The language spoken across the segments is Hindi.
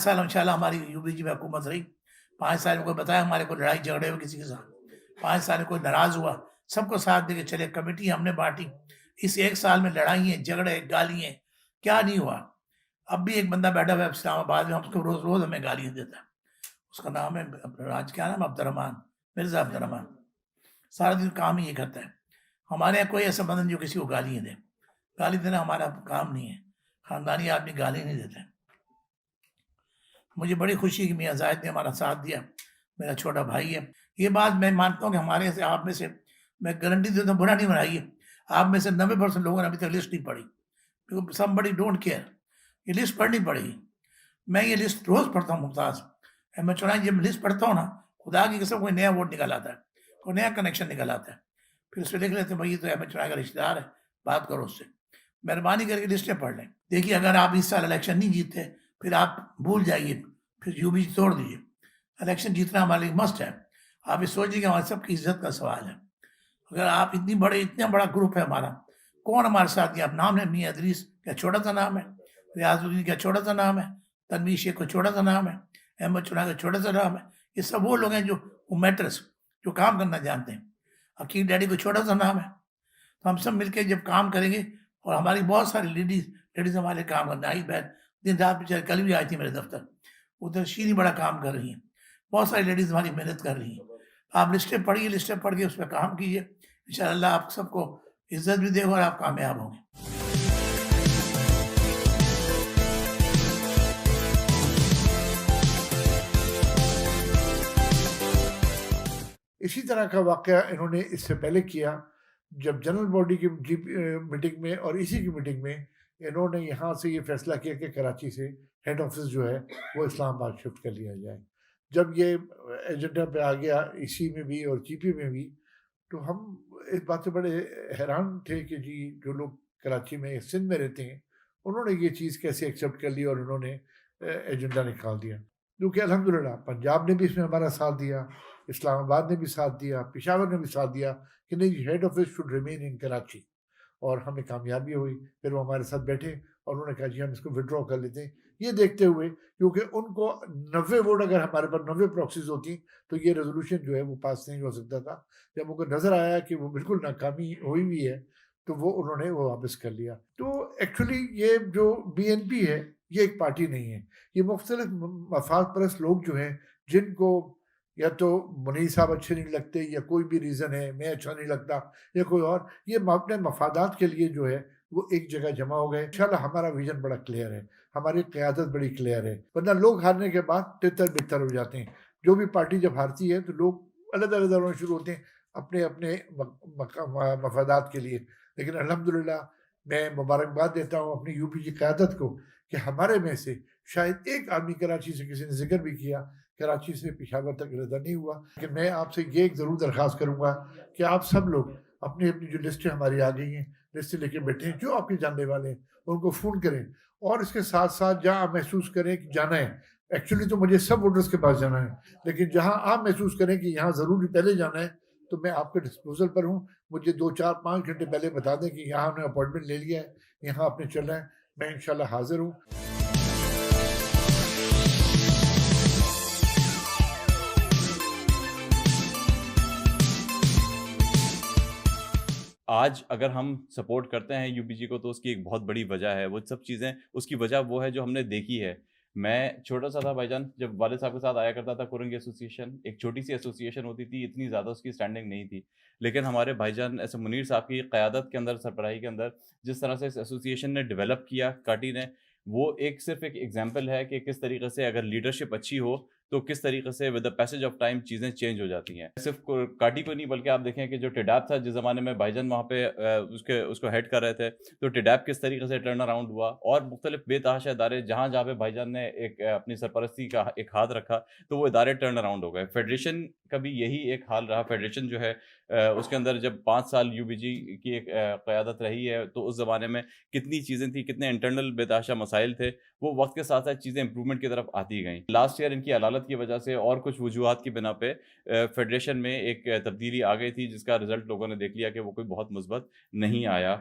साल इंशाल्लाह हमारी यूपीजी में हुकूमत रही। 5 साल में कोई बताया हमारे को लड़ाई झगड़े हुए किसी के साथ? 5 साल में कोई नाराज़ हुआ? सबको साथ दे के चले, कमेटी हमने बाँटी। इस 1 साल में लड़ाइयाँ, झगड़े, गालियाँ, क्या नहीं हुआ? अब भी एक बंदा बैठा हुआ है इस्लामाबाद में, हम उसको रोज़-रोज़ हमें गालियाँ देता है। उसका नाम है आज क्या नाम है? Abdurrahman, Mirza Abdurrahman. सारा दिन काम ही ये करता है। हमारे यहाँ कोई ऐसा बंदा नहीं जो किसी को गालियाँ दे। गाली देना हमारा काम नहीं है। ख़ानदानी आदमी गाली नहीं देते। मुझे बड़ी खुशी है कि मियाँ ज़ाहिद ने हमारा साथ दिया, मेरा छोटा भाई है। ये बात मैं मानता हूँ कि हमारे से आप में से मैं गारंटी देता हूँ, बुरा नहीं बनाइए, आप में से 90% लोगों ने अभी तक लिस्ट नहीं पढ़ी। Because somebody don't care. ये लिस्ट पढ़नी पड़ेगी। मैं ये लिस्ट रोज़ पढ़ता हूँ मुमताज़। मैं चुनाव जब लिस्ट पढ़ता हूँ ना, खुदा की कसम कोई नया वोट निकल आता है, कोई नया कनेक्शन निकल आता है। फिर उसपे लिख लेते हैं, भई ये तो अहमद चुनाव का रिश्तेदार है, बात करो उससे। मेहरबानी करके लिस्टें पढ़ लें। देखिए अगर आप इस साल इलेक्शन नहीं जीतते, फिर आप भूल जाइए, फिर यूबीजी तोड़ दीजिए। इलेक्शन जीतना हमारे लिए मस्ट है। आप ये सोचिए कि हमारे सबकी इज़्ज़त का सवाल है। अगर आप इतना बड़ा ग्रुप है हमारा, कौन हमारे साथ है? आप नाम है मियाँ इदरीस, क्या छोटा-सा नाम है? रियाज़ुद्दीन क्या छोटा-सा नाम है? तनवीर शेख कोई छोटा-सा नाम है? अहमद चुनाव का छोटा-सा नाम है? ये सब वो लोग हैं जो हू मैटर्स, जो काम करना जानते हैं। अकील डैडी कोई छोटा-सा नाम है? तो हम सब मिलके जब काम करेंगे और हमारी बहुत सारी लेडीज़ हमारे काम करने आई बहन, दिन रात बेचारी कल भी आई थी मेरे दफ्तर। उधर शीरी बड़ा काम कर रही हैं। बहुत सारी लेडीज़ हमारी मेहनत कर रही हैं। आप लिस्टें पढ़िए, लिस्टें पढ़ के उस पे काम कीजिए। इंशाअल्लाह आप सबको इज़्ज़त भी देगा और आप कामयाब होंगे। इसी तरह का वाक़या इन्होंने इससे पहले किया, जब जनरल बॉडी की मीटिंग में और इसी की मीटिंग में इन्होंने यहाँ से ये फैसला किया कि कराची से हेड ऑफिस जो है वो इस्लामाबाद शिफ्ट कर लिया जाए। जब ये एजेंडा पे आ गया इसी में भी और जीपी में भी, तो हम इस बात से बड़े हैरान थे कि जी जो लोग कराची में सिंध में रहते हैं उन्होंने ये चीज़ कैसे एक्सेप्ट कर ली और उन्होंने एजेंडा निकाल दिया। क्योंकि अल्हम्दुलिल्लाह पंजाब ने भी इसमें हमारा साथ दिया, इस्लामाबाद ने भी साथ दिया, पेशावर ने भी साथ दिया कि नहीं head office should remain in Karachi, और हमें कामयाबी हुई। फिर वो हमारे साथ बैठे और उन्होंने कहा जी हम इसको विड्रॉ कर लेते हैं। ये देखते हुए क्योंकि उनको 90 वोट अगर हमारे पास 90 प्रॉक्सीज होती तो ये रेजोल्यूशन जो है वो पास नहीं हो सकता था। जब उनको नज़र आया कि वो बिल्कुल नाकामी हुई हुई है तो वो उन्होंने वो वापस कर लिया। तो एक्चुअली ये जो बीएनपी है ये एक पार्टी नहीं है, ये मुख्तलिफ मफाद परस्त लोग जो हैं जिनको या तो मुनीर साहब अच्छे नहीं लगते या कोई भी रीज़न है, मैं अच्छा नहीं लगता या कोई और, ये अपने मफादात के लिए जो है वो एक जगह जमा हो गए। इंशाल्लाह हमारा विजन बड़ा क्लियर है, हमारी क़यादत बड़ी क्लियर है, वरना लोग हारने के बाद तितर-बितर हो जाते हैं। जो भी पार्टी जब हारती है तो लोग अलग-अलग होना शुरू होते हैं अपने-अपने मफादात के लिए। लेकिन अल्हम्दुलिल्लाह मैं मुबारकबाद देता हूँ अपनी यूपी की क़यादत को कि हमारे में से शायद एक आदमी, कराची से किसी ने ज़िक्र भी किया, कराची से पेशावर तक रद्दा नहीं हुआ। लेकिन मैं आपसे ये एक ज़रूर दरख्वास्त करूँगा कि आप सब लोग अपनी-अपनी जो लिस्टें हमारी आ गई हैं, लिस्टें लेके बैठे हैं, जो आपके जानने वाले हैं उनको फ़ोन करें और इसके साथ-साथ जहाँ आप महसूस करें कि जाना है, एक्चुअली तो मुझे सब वोटर्स के पास जाना है, लेकिन जहाँ आप महसूस करें कि यहाँ ज़रूरी पहले जाना है, तो मैं आपके डिस्पोज़ल पर हूँ। मुझे 2, 4, 5 घंटे पहले बता दें कि यहाँ हमने अपॉइंटमेंट ले लिया है, यहाँ आपने चलना है, मैं इंशाल्लाह हाज़िर हूँ। आज अगर हम सपोर्ट करते हैं यूपीजी को तो उसकी एक बहुत बड़ी वजह है, वो सब चीज़ें उसकी वजह वो है जो हमने देखी है। मैं छोटा-सा था भाईजान, जब वालिद साहब के साथ आया करता था कुरंगी एसोसिएशन, एक छोटी-सी एसोसिएशन होती थी, इतनी ज़्यादा उसकी स्टैंडिंग नहीं थी। लेकिन हमारे भाईजान ऐसे मुनीर साहब की क़यादत के अंदर, सरबराही के अंदर, जिस तरह से इस एसोसिएशन ने डेवलप किया काटी ने, वो एक सिर्फ़ एक एग्ज़ाम्पल है कि किस तरीके से अगर लीडरशिप अच्छी हो, तो किस तरीके से with the passage of time चीज़ें चेंज हो जाती हैं। सिर्फ़ को काटी को नहीं बल्कि आप देखें कि जो टिडैप था जिस ज़माने में भाईजान वहाँ पे उसको हेड कर रहे थे, तो टिडैप किस तरीके से टर्न अराउंड हुआ और मुख्तलिफ़ बेतहाशा इदारे जहाँ-जहाँ पे भाईजान ने एक अपनी सरपरस्ती का एक हाथ रखा, तो वो इदारे टर्न अराउंड हो गए। फेडरेशन का भी यही एक हाल रहा। फेडरेशन जो है उसके अंदर जब 5 साल यूबीजी की एक क़यादत रही है, तो उस ज़माने में कितनी चीज़ें थी, कितने इंटरनल बेतहाशा मसाइल थे, वो वक़्त के साथ-साथ चीज़ें इम्प्रूवमेंट की तरफ आती गईं। लास्ट ईयर इनकी अलालत की वजह से और कुछ वजूहात की बिना पे फेडरेशन में एक तब्दीली आ गई थी, जिसका रिज़ल्ट लोगों ने देख लिया कि वो कोई बहुत मुस्बत नहीं आया।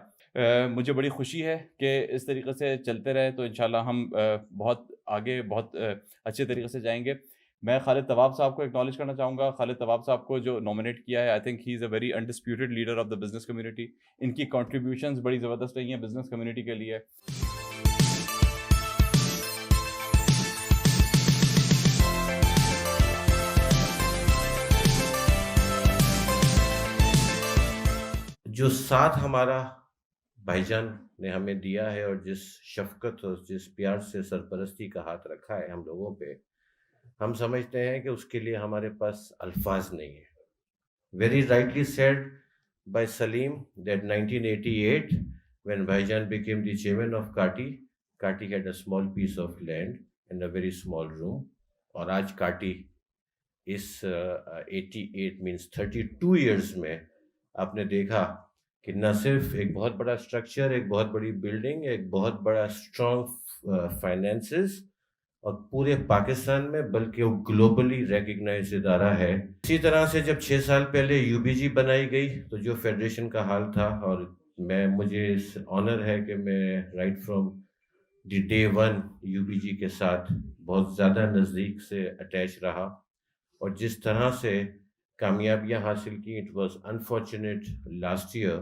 मुझे बड़ी खुशी है कि इस तरीके से चलते रहे तो इंशाल्लाह हम बहुत आगे बहुत अच्छे तरीके से जाएँगे। मैं खालिद तवाब साहब को एक्नॉलेज करना चाहूँगा। खालिद तवाब साहब को जो नॉमिनेट किया है, I think he is a very undisputed leader of the business community. इनकी कंट्रीब्यूशंस बड़ी ज़बरदस्त रही हैं बिज़नेस कम्युनिटी के लिए। जो साथ हमारा भाईजान ने हमें दिया है और जिस शफ़क़त और जिस प्यार से सरपरस्ती का हाथ रखा है हम लोगों पे, हम समझते हैं कि उसके लिए हमारे पास अल्फ़ाज़ नहीं है। Very rightly said by Salim that 1988 when Bhaijan became the chairman of Kati, Kati had a small piece of land and a very small room. और आज Kati इस 88 मीन्स 32 ईयर्स में आपने देखा कि न सिर्फ एक बहुत बड़ा स्ट्रक्चर, एक बहुत बड़ी बिल्डिंग, एक बहुत बड़ा स्ट्रॉन्ग फाइनेंसेस और पूरे पाकिस्तान में, बल्कि वो ग्लोबली रिकग्नाइज्ड इदारा है। इसी तरह से जब 6 साल पहले यूबीजी बनाई गई तो जो फेडरेशन का हाल था, और मुझे इस ऑनर है कि मैं right from the day one UBG के साथ बहुत ज़्यादा नज़दीक से अटैच रहा और जिस तरह से कामयाबियां हासिल की। It was unfortunate last year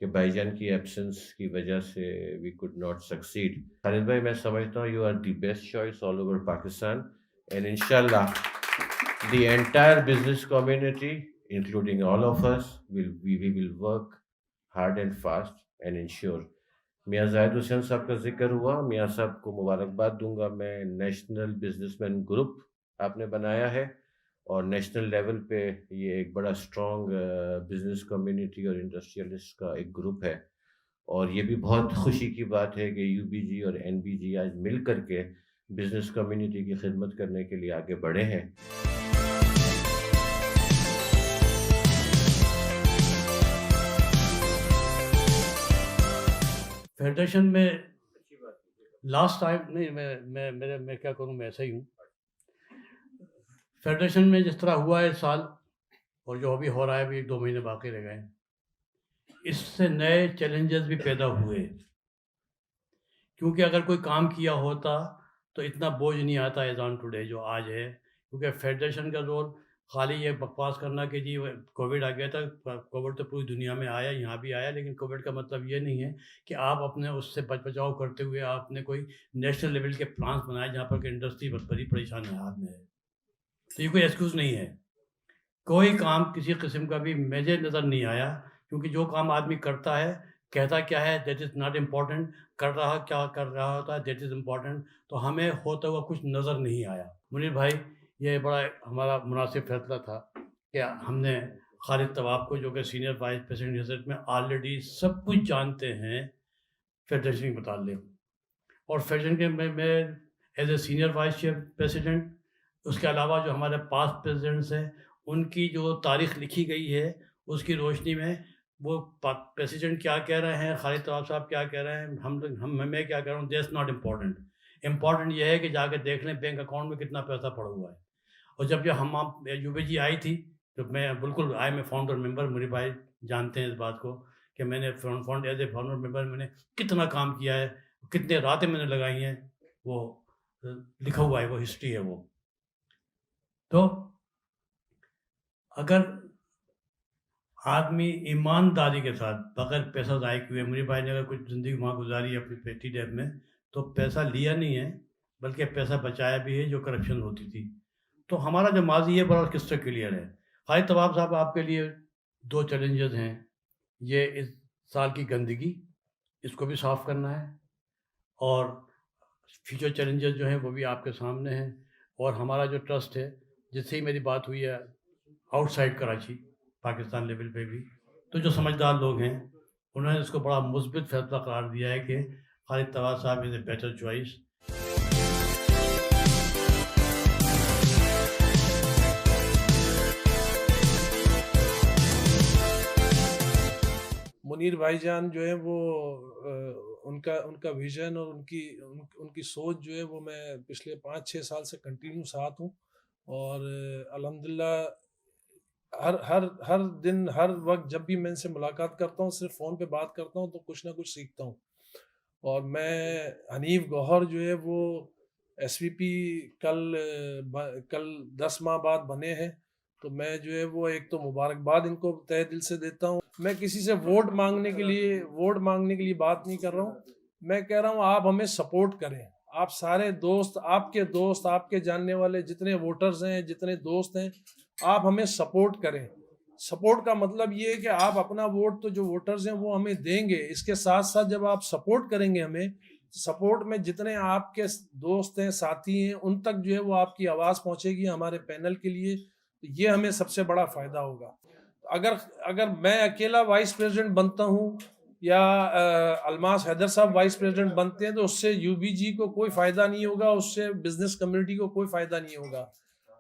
कि भाईजान की एब्सेंस की वजह से we could not succeed. Khalid भाई, मैं समझता हूँ you are the best choice all over Pakistan and इंशाल्लाह the entire business community including all of us will work hard and fast and ensure. Mian Zahid Hussain साहब का जिक्र हुआ, मियाँ साहब को मुबारकबाद दूंगा मैं। नेशनल बिजनेसमैन ग्रुप आपने बनाया है और नेशनल लेवल पे ये एक बड़ा स्ट्रॉन्ग बिजनेस कम्युनिटी और इंडस्ट्रियलिस्ट का एक ग्रुप है और ये भी बहुत खुशी की बात है कि यूबीजी और एनबीजी आज मिल करके बिजनेस कम्युनिटी की खिदमत करने के लिए आगे बढ़े हैं। फेडरेशन में लास्ट टाइम नहीं, मैं क्या करूं, मैं ऐसा ही हूँ। फेडरेशन में जिस तरह हुआ है इस साल और जो अभी हो रहा है, अभी 1-2 महीने बाकी रह गए, इससे नए चैलेंजेस भी पैदा हुए। क्योंकि अगर कोई काम किया होता तो इतना बोझ नहीं आता एज ऑन टुडे जो आज है। क्योंकि फेडरेशन का रोल खाली ये बकवास करना कि जी कोविड आ गया था, कोविड तो पूरी दुनिया में आया, यहाँ भी आया, लेकिन कोविड का मतलब ये नहीं है कि आप अपने उससे बचाव करते हुए आपने कोई नेशनल लेवल के प्लान्स बनाए जहाँ पर कि इंडस्ट्री बड़ी परेशान हाल में है। तो ये कोई एक्सक्यूज़ नहीं है। कोई काम किसी किस्म का भी मुझे नज़र नहीं आया, क्योंकि जो काम आदमी करता है, कहता क्या है दैट इज़ नॉट इम्पॉर्टेंट, कर रहा क्या कर रहा होता है दैट इज़ इम्पॉर्टेंट। तो हमें होता हुआ कुछ नज़र नहीं आया। मुनीर भाई, ये बड़ा हमारा मुनासिब फैसला था कि हमने खालिद तवाब को, जो कि सीनियर वाइस प्रेसिडेंट रिजल्ट में ऑलरेडी सब कुछ जानते हैं फेडरेशन के मुताल्लिक, और फेडरेशन के मैं as a senior vice chair president, उसके अलावा जो हमारे पास्ट प्रेसिडेंट्स हैं उनकी जो तारीख़ लिखी गई है उसकी रोशनी में वो प्रेसिडेंट क्या कह रहे हैं, खालिद तवाब साहब क्या कह रहे हैं, मैं क्या कह रहा हूँ, दैट्स नॉट इम्पॉर्टेंट। इम्पॉर्टेंट ये है कि जाके देख लें बैंक अकाउंट में कितना पैसा पड़ा हुआ है। और जब हम यूबीजी आई थी तो मैं बिल्कुल मैं फाउंडर मेंबर, मेरे भाई जानते हैं इस बात को कि मैंने एज ए फाउंडर मेंबर मैंने कितना काम किया है, कितने रातें मैंने लगाई हैं, वो लिखा हुआ है, वो हिस्ट्री है वो। तो अगर आदमी ईमानदारी के साथ बगैर पैसा ज़ाय किए, मेरे भाई ने अगर कुछ ज़िंदगी वहाँ गुजारी अपनी पेटी डेप में, तो पैसा लिया नहीं है बल्कि पैसा बचाया भी है, जो करप्शन होती थी। तो हमारा जो माजी है बड़ा किस्सा क्लियर है। खालिद तवाब साहब, आपके लिए 2 चैलेंजेस हैं। ये इस साल की गंदगी, इसको भी साफ़ करना है, और फ्यूचर चैलेंजेस जो हैं वो भी आपके सामने हैं। और हमारा जो ट्रस्ट है, जिससे ही मेरी बात हुई है आउटसाइड कराची, पाकिस्तान लेवल पे भी, तो जो समझदार लोग हैं उन्होंने इसको बड़ा मुस्बित फैसला करार दिया है कि खालिद तवाब साहब is a better choice. Munir भाईजान जो है वो उनका विजन और उनकी सोच जो है वो मैं पिछले 5-6 साल से कंटिन्यू साथ हूँ, और अल्हम्दुलिल्लाह हर दिन हर वक्त जब भी मैं इनसे मुलाकात करता हूँ, सिर्फ फ़ोन पे बात करता हूँ, तो कुछ ना कुछ सीखता हूँ। और मैं हनीफ गौहर जो है वो SVP कल 10 माह बाद बने हैं, तो मैं जो है वो एक तो मुबारकबाद इनको तहे दिल से देता हूँ। मैं किसी से वोट मांगने के लिए बात नहीं कर रहा हूँ। मैं कह रहा हूँ आप हमें सपोर्ट करें। आप सारे दोस्त, आपके जानने वाले जितने वोटर्स हैं, जितने दोस्त हैं, आप हमें सपोर्ट करें। सपोर्ट का मतलब ये है कि आप अपना वोट तो जो वोटर्स हैं वो हमें देंगे, इसके साथ साथ जब आप सपोर्ट करेंगे हमें, सपोर्ट में जितने आपके दोस्त हैं, साथी हैं, उन तक जो है वो आपकी आवाज़ पहुंचेगी हमारे पैनल के लिए, तो ये हमें सबसे बड़ा फ़ायदा होगा। अगर मैं अकेला वाइस प्रेसिडेंट बनता हूं या अलमास हैदर साहब वाइस प्रेसिडेंट बनते हैं तो उससे UBG को कोई फ़ायदा नहीं होगा, उससे बिजनेस कम्युनिटी को कोई फ़ायदा नहीं होगा।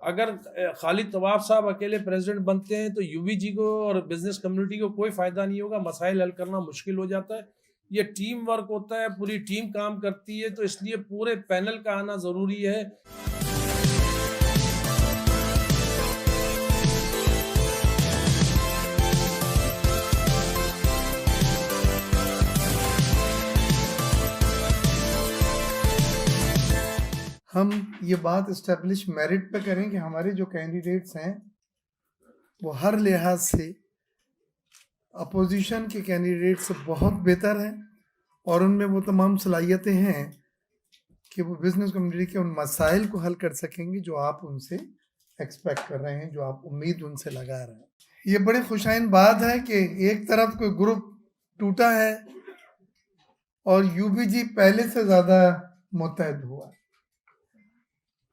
अगर खालिद तवाब साहब अकेले प्रेसिडेंट बनते हैं तो UBG को और बिजनेस कम्युनिटी को कोई फ़ायदा नहीं होगा, मसाइल हल करना मुश्किल हो जाता है। ये टीम वर्क होता है, पूरी टीम काम करती है, तो इसलिए पूरे पैनल का आना ज़रूरी है। हम ये बात इस्टेब्लिश मेरिट पे करें कि हमारे जो कैंडिडेट्स हैं वो हर लिहाज से अपोजिशन के कैंडिडेट से बहुत बेहतर हैं और उनमें वो तमाम सलाहियतें हैं कि वो बिज़नेस कम्युनिटी के उन मसाइल को हल कर सकेंगे जो आप उनसे एक्सपेक्ट कर रहे हैं, जो आप उम्मीद उनसे लगा रहे हैं। ये बड़ी खुशाइन बात है कि एक तरफ कोई ग्रुप टूटा है और UBG पहले से ज़्यादा मुत्तहद हुआ।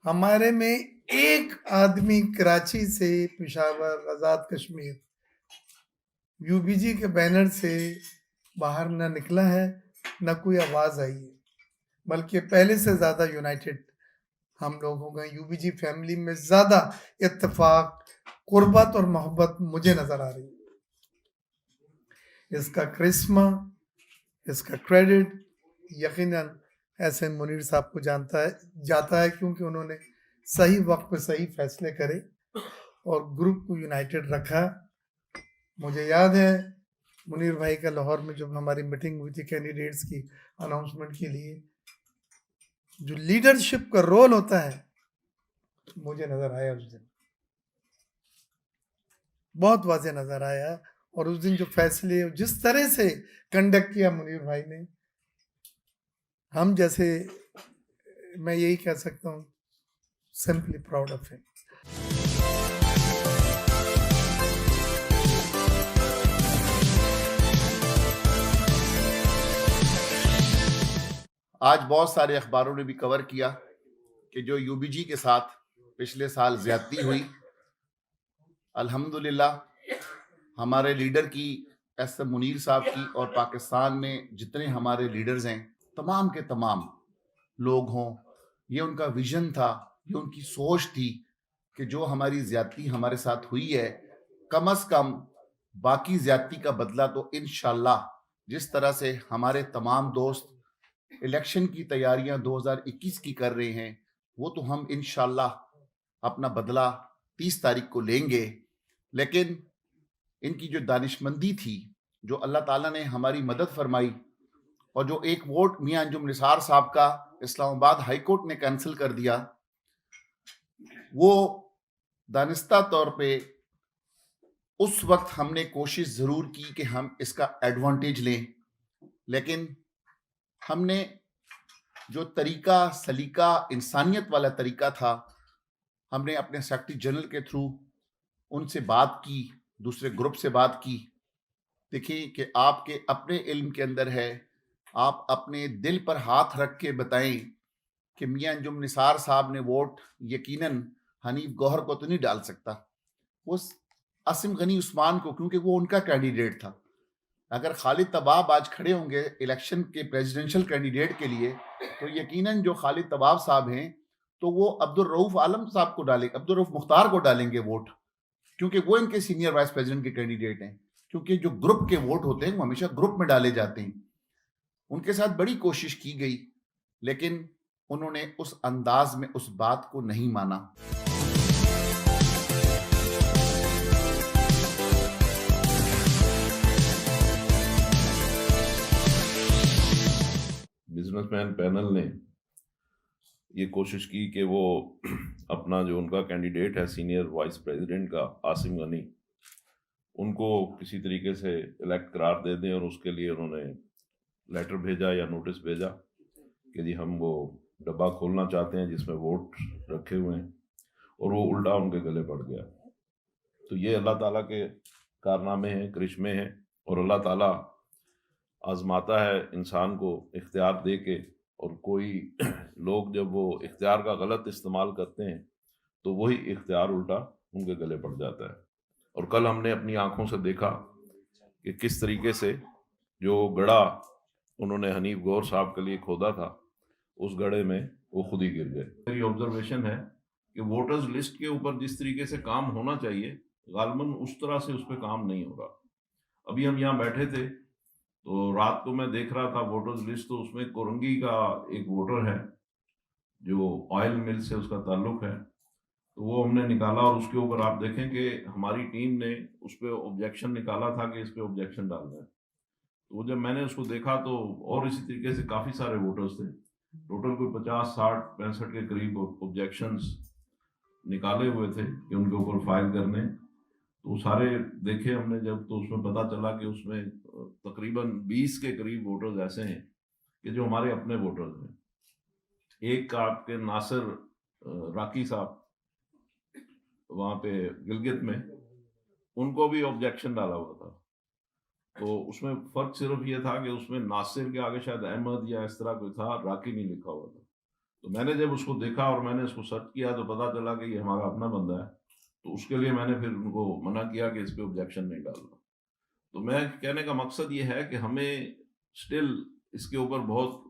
हमारे में एक आदमी कराची से पेशावर, आज़ाद कश्मीर UBG के बैनर से बाहर न निकला है, न कोई आवाज़ आई है, बल्कि पहले से ज़्यादा यूनाइटेड हम लोग हो गए। UBG फैमिली में ज़्यादा इत्तेफाक, कुर्बत और मोहब्बत मुझे नज़र आ रही है। इसका करिश्मा, इसका क्रेडिट यकीनन एहसन मुनीर साहब को जाता है क्योंकि उन्होंने सही वक्त पे सही फैसले करे और ग्रुप को यूनाइटेड रखा। मुझे याद है मुनीर भाई का लाहौर में जब हमारी मीटिंग हुई थी कैंडिडेट्स की अनाउंसमेंट के लिए, जो लीडरशिप का रोल होता है मुझे नज़र आया उस दिन, बहुत वाज़े नज़र आया। और उस दिन जो फैसले जिस तरह से कंडक्ट किया मुनीर भाई ने, हम जैसे, मैं यही कह सकता हूँ, सिंपली प्राउड ऑफ हिम। आज बहुत सारे अखबारों ने भी कवर किया कि जो UBG के साथ पिछले साल ज्यादती हुई, अल्हम्दुलिल्लाह हमारे लीडर की, एस एम मुनीर साहब की, और पाकिस्तान में जितने हमारे लीडर्स हैं तमाम के तमाम लोग हों, ये उनका विजन था, ये उनकी सोच थी कि जो हमारी ज्यादती हमारे साथ हुई है, कम से कम बाकी ज्यादती का बदला तो इंशाल्लाह, जिस तरह से हमारे तमाम दोस्त इलेक्शन की तैयारियां 2021 की कर रहे हैं, वो तो हम इंशाल्लाह अपना बदला 30 तारीख को लेंगे। लेकिन इनकी जो दानिशमंदी थी, जो अल्लाह ताला ने हमारी मदद फरमाई, और जो एक वोट मियां अंजुम निसार साहब का इस्लामाबाद हाई कोर्ट ने कैंसिल कर दिया, वो दानिस्ता तौर पे उस वक्त हमने कोशिश ज़रूर की कि हम इसका एडवांटेज लें, लेकिन हमने जो तरीका, सलीका, इंसानियत वाला तरीका था, हमने अपने सेक्रेटरी जनरल के थ्रू उनसे बात की, दूसरे ग्रुप से बात की। देखिए कि आपके अपने इल्म के अंदर है, आप अपने दिल पर हाथ रख के बताएं कि मियां अंजुम निसार साहब ने वोट यकीनन हनीफ गौहर को तो नहीं डाल सकता, वो आसिम गनी उस्मान को, क्योंकि वो उनका कैंडिडेट था। अगर खालिद तबाब आज खड़े होंगे इलेक्शन के प्रेसिडेंशियल कैंडिडेट के लिए, तो यकीनन जो खालिद तबाब साहब हैं तो वो अब्दुल रऊफ आलम साहब को डालेंगे, अब्दुल रऊफ मुख्तार को डालेंगे वोट, क्योंकि वो इनके सीनियर वाइस प्रेसिडेंट के कैंडिडेट हैं। क्योंकि जो ग्रुप के वोट होते हैं वो हमेशा ग्रुप में डाले जाते हैं। उनके साथ बड़ी कोशिश की गई, लेकिन उन्होंने उस अंदाज में उस बात को नहीं माना। बिजनेसमैन पैनल ने ये कोशिश की कि वो अपना जो उनका कैंडिडेट है सीनियर वाइस प्रेसिडेंट का आसिम गनी, उनको किसी तरीके से इलेक्ट करार दे दें, और उसके लिए उन्होंने लेटर भेजा या नोटिस भेजा कि जी हम वो डब्बा खोलना चाहते हैं जिसमें वोट रखे हुए हैं, और वो उल्टा उनके गले पड़ गया। तो ये अल्लाह ताला के कारनामे हैं, करिश्मे हैं, और अल्लाह ताला आजमाता है इंसान को इख्तियार दे के, और कोई लोग जब वो इख्तियार का गलत इस्तेमाल करते हैं तो वही इख्तियार उल्टा उनके गले पड़ जाता है। और कल हमने अपनी आंखों से देखा कि किस तरीके से जो गड़ा उन्होंने हनीफ गौर साहब के लिए खोदा था, उस गड्ढे में वो खुद ही गिर गए। मेरी ऑब्जर्वेशन है कि वोटर्स लिस्ट के ऊपर जिस तरीके से काम होना चाहिए, गालबन उस तरह से उस पर काम नहीं हो रहा। अभी हम यहाँ बैठे थे तो रात को मैं देख रहा था वोटर्स लिस्ट, तो उसमें कोरंगी का एक वोटर है जो ऑयल मिल से उसका ताल्लुक है, तो वो हमने निकाला, और उसके ऊपर आप देखें कि हमारी टीम ने उस पर ऑब्जेक्शन निकाला था कि इस पर ऑब्जेक्शन डालना है। तो वो जब मैंने उसको देखा तो और इसी तरीके से काफ़ी सारे वोटर्स थे, टोटल कोई 50, 60, 65 के करीब ऑब्जेक्शंस निकाले हुए थे कि उनके ऊपर फाइल करने। तो सारे देखे हमने जब, तो उसमें पता चला कि उसमें तकरीबन 20 के करीब वोटर्स ऐसे हैं कि जो हमारे अपने वोटर्स हैं। एक आपके नासिर राकी साहब वहाँ पे गिलगित में, उनको भी ऑब्जेक्शन डाला हुआ था। तो उसमें फ़र्क सिर्फ ये था कि उसमें नासिर के आगे शायद अहमद या इस तरह कोई था, राकी नहीं लिखा हुआ था। तो मैंने जब उसको देखा और मैंने इसको सर्च किया तो पता चला कि ये हमारा अपना बंदा है। तो उसके लिए मैंने फिर उनको मना किया कि इस पर ऑब्जेक्शन नहीं डालना। तो मैं कहने का मकसद ये है कि हमें स्टिल इसके ऊपर बहुत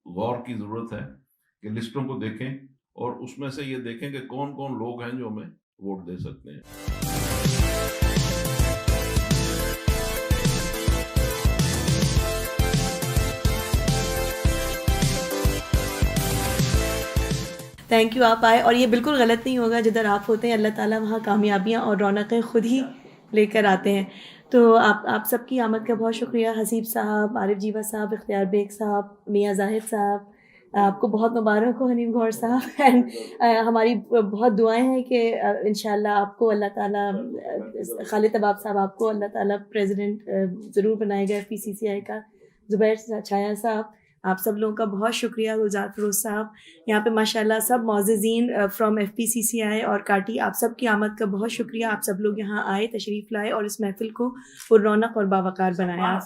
गौर की ज़रूरत है कि लिस्टों को देखें और उसमें से ये देखें कि कौन कौन लोग हैं जो हमें वोट दे सकते हैं। थैंक यू, आप आए, और ये बिल्कुल गलत नहीं होगा, जिधर आप होते हैं अल्लाह ताला वहाँ कामयाबियाँ और रौनकें खुद ही लेकर आते हैं। तो आप सबकी आमद का बहुत शुक्रिया। हसीब साहब, आरिफ जीवा साहब, इख्तियार बेग साहब, मियाँ जाहिद साहब, आपको बहुत मुबारक हो हनीफ गौर साहब। एंड हमारी बहुत दुआएं हैं कि इंशाल्लाह आपको अल्लाह ताला, खालिद तबाब साहब आपको अल्लाह ताला प्रेसिडेंट ज़रूर बनाएगा FPCCI का। ज़ुबैर छाया साहब, आप सब लोगों का बहुत शुक्रिया। गुलजार फिरोज़ साहब, यहाँ पे माशाल्लाह सब मौज़िज़ीन फ्रॉम FPCCI और काटी, आप सब की आमद का बहुत शुक्रिया। आप सब लोग यहाँ आए, तशरीफ़ लाए और इस महफ़िल को पुररौनक और बावकार बनाया।